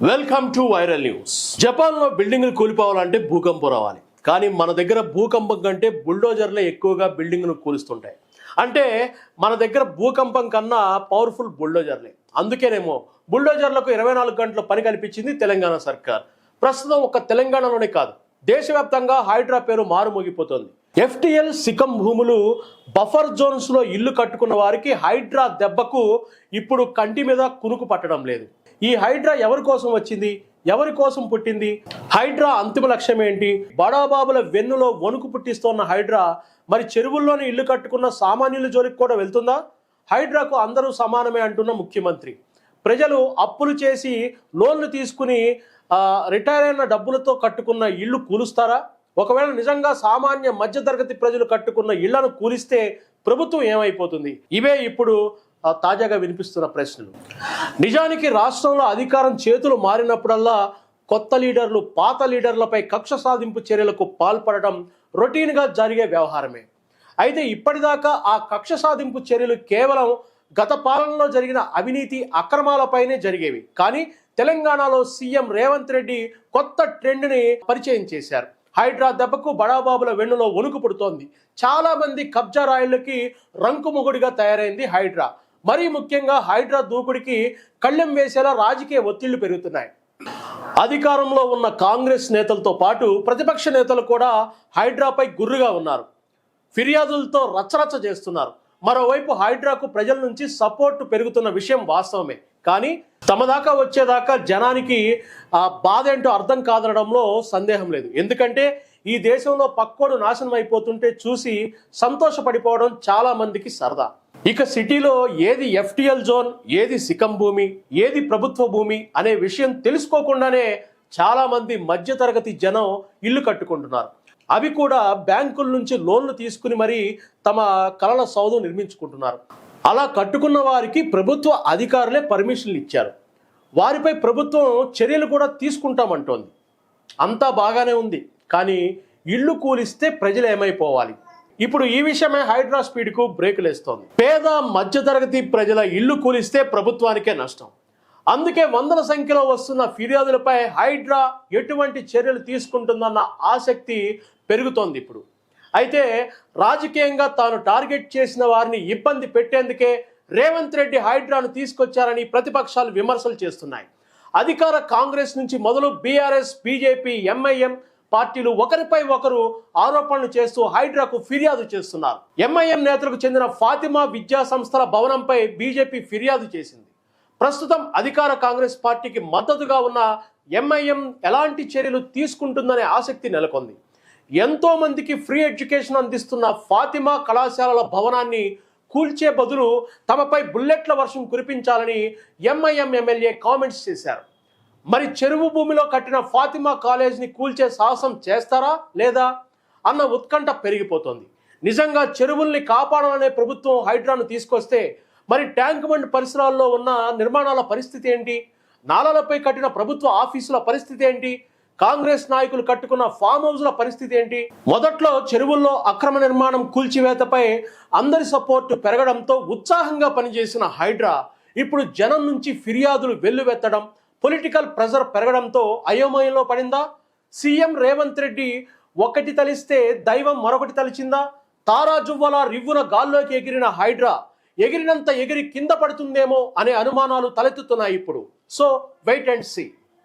Welcome to viral news. జపాన్లో బిల్డింగ్లు కూలిపోవాలంటే భూకంపం రావాలి. కానీ మన దగ్గర భూకంపం కంటే బుల్డోజర్లే ఎక్కువగా బిల్డింగ్ను కూలుస్తుంటాయి. అంటే మన దగ్గర భూకంపం కన్నా పవర్ఫుల్ బుల్డోజర్లే. అందుకేనేమో బుల్డోజర్లకు 24 గంటల పని కల్పించింది తెలంగాణ సర్కార్. ప్రస్తుతం ఒక్క తెలంగాణలోనే కాదు, దేశవ్యాప్తంగా హైడ్రా పేరు మారుమోగిపోతుంది. FTL సికం భూములు బఫర్ జోన్స్ లో ఇల్లు కట్టుకున్న వారికి హైడ్రా దెబ్బకు ఇప్పుడు కంటి మీద కునుకు పట్టడం లేదు. ఈ హైడ్రా ఎవరి కోసం వచ్చింది, ఎవరి కోసం పుట్టింది, హైడ్రా అంతిమ లక్ష్యం ఏంటి? బడాబాబుల వెన్నులో వణుకు పుట్టిస్తున్న హైడ్రా మరి చెరువుల్లోని ఇల్లు కట్టుకున్న సామాన్యుల జోలికి కూడా వెళ్తుందా? హైడ్రాకు అందరూ సమానమే అంటున్న ముఖ్యమంత్రి, ప్రజలు అప్పులు చేసి లోన్లు తీసుకుని రిటైర్ అయిన డబ్బులతో కట్టుకున్న ఇల్లు కూలుస్తారా? ఒకవేళ నిజంగా సామాన్య మధ్యతరగతి ప్రజలు కట్టుకున్న ఇళ్లను కూలిస్తే ప్రభుత్వం ఏమైపోతుంది? ఇవే ఇప్పుడు తాజాగా వినిపిస్తున్న ప్రశ్నలు. నిజానికి రాష్ట్రంలో అధికారం చేతులు మారినప్పుడల్లా కొత్త లీడర్లు పాత లీడర్లపై కక్ష సాధింపు చర్యలకు పాల్పడటం రొటీన్గా జరిగే వ్యవహారమే. అయితే ఇప్పటిదాకా ఆ కక్ష సాధింపు చర్యలు కేవలం గత పాలనలో జరిగిన అవినీతి అక్రమాలపైనే జరిగేవి. కానీ తెలంగాణలో సీఎం రేవంత్ రెడ్డి కొత్త ట్రెండ్ని పరిచయం చేశారు. హైడ్రా దెబ్బకు బడాబాబుల వెన్నులో వణుకు పుడుతోంది. చాలా మంది కబ్జా రాయిళ్లకి రంకుముగుడిగా తయారైంది హైడ్రా. మరీ ముఖ్యంగా హైడ్రా దూకుడికి కళ్ళెం వేసేలా రాజకీయ ఒత్తిళ్లు పెరుగుతున్నాయి. అధికారంలో ఉన్న కాంగ్రెస్ నేతలతో పాటు ప్రతిపక్ష నేతలు కూడా హైడ్రాపై గుర్రుగా ఉన్నారు. ఫిర్యాదులతో రచ్చరచ్చ చేస్తున్నారు. మరోవైపు హైడ్రాకు ప్రజల నుంచి సపోర్టు పెరుగుతున్న విషయం వాస్తవమే. కానీ తమ దాకా వచ్చేదాకా జనానికి ఆ బాధ ఏంటో అర్థం కాదనడంలో సందేహం లేదు. ఎందుకంటే ఈ దేశంలో పక్కోడు నాశనం అయిపోతుంటే చూసి సంతోషపడిపోవడం చాలా మందికి సరదా. ఇక సిటీలో ఏది FTL జోన్, ఏది సికం భూమి, ఏది ప్రభుత్వ భూమి అనే విషయం తెలుసుకోకుండానే చాలా మంది మధ్యతరగతి జనం ఇల్లు కట్టుకుంటున్నారు. అవి కూడా బ్యాంకుల నుంచి లోన్లు తీసుకుని మరీ తమ కలల సౌధం నిర్మించుకుంటున్నారు. అలా కట్టుకున్న వారికి ప్రభుత్వ అధికారులే పర్మిషన్లు ఇచ్చారు. వారిపై ప్రభుత్వం చర్యలు కూడా తీసుకుంటామంటోంది. అంతా బాగానే ఉంది. కానీ ఇల్లు కూలిస్తే ప్రజలు ఏమైపోవాలి? ఇప్పుడు ఈ విషయమే హైడ్రా స్పీడ్కు బ్రేకులు వేస్తోంది. పేద మధ్యతరగతి ప్రజల ఇల్లు కూలిస్తే ప్రభుత్వానికే నష్టం. అందుకే వందల సంఖ్యలో వస్తున్న ఫిర్యాదులపై హైడ్రా ఎటువంటి చర్యలు తీసుకుంటుందన్న ఆసక్తి పెరుగుతోంది ఇప్పుడు. అయితే రాజకీయంగా తాను టార్గెట్ చేసిన వారిని ఇబ్బంది పెట్టేందుకే రేవంత్ రెడ్డి హైడ్రాను తీసుకొచ్చారని ప్రతిపక్షాలు విమర్శలు చేస్తున్నాయి. అధికార కాంగ్రెస్ నుంచి మొదలు BRS, BJP, MIM పార్టీలు ఒకరిపై ఒకరు ఆరోపణలు చేస్తూ హైడ్రాకు ఫిర్యాదు చేస్తున్నారు. MIM నేతలకు చెందిన ఫాతిమా విద్యా సంస్థల భవనంపై BJP ఫిర్యాదు చేసింది. ప్రస్తుతం అధికార కాంగ్రెస్ పార్టీకి మద్దతుగా ఉన్న MIM ఎలాంటి చర్యలు తీసుకుంటుందనే ఆసక్తి నెలకొంది. ఎంతో మందికి ఫ్రీ ఎడ్యుకేషన్ అందిస్తున్న ఫాతిమా కళాశాలల భవనాన్ని కూల్చే బదులు తమపై బుల్లెట్ల వర్షం కురిపించాలని MIM ఎమ్మెల్యే కామెంట్స్ చేశారు. మరి చెరువు భూమిలో కట్టిన ఫాతిమా కాలేజ్ని కూల్చే సాహసం చేస్తారా లేదా అన్న ఉత్కంఠ పెరిగిపోతోంది. నిజంగా చెరువుల్ని కాపాడాలనే ప్రభుత్వం హైడ్రాను తీసుకొస్తే మరి ట్యాంక్ బండ్ పరిసరాల్లో ఉన్న నిర్మాణాల పరిస్థితి ఏంటి? నాలాలపై కట్టిన ప్రభుత్వ ఆఫీసుల పరిస్థితి ఏంటి? కాంగ్రెస్ నాయకులు కట్టుకున్న ఫామ్ హౌస్ల పరిస్థితి ఏంటి? మొదట్లో చెరువుల్లో అక్రమ నిర్మాణం కూల్చివేతపై అందరి సపోర్టు పెరగడంతో ఉత్సాహంగా పనిచేసిన హైడ్రా ఇప్పుడు జనం నుంచి ఫిర్యాదులు వెల్లువెత్తడం, పొలిటికల్ ప్రెజర్ పెరగడంతో అయోమయంలో పడిందా? సీఎం రేవంత్ రెడ్డి ఒకటి తలిస్తే దైవం మరొకటి తలిచిందా? తారాజువ్వల రివ్వున గాల్లోకి ఎగిరిన హైడ్రా ఎగిరినంత ఎగిరి కింద పడుతుందేమో అనే అనుమానాలు తలెత్తుతున్నాయి ఇప్పుడు. So wait and see.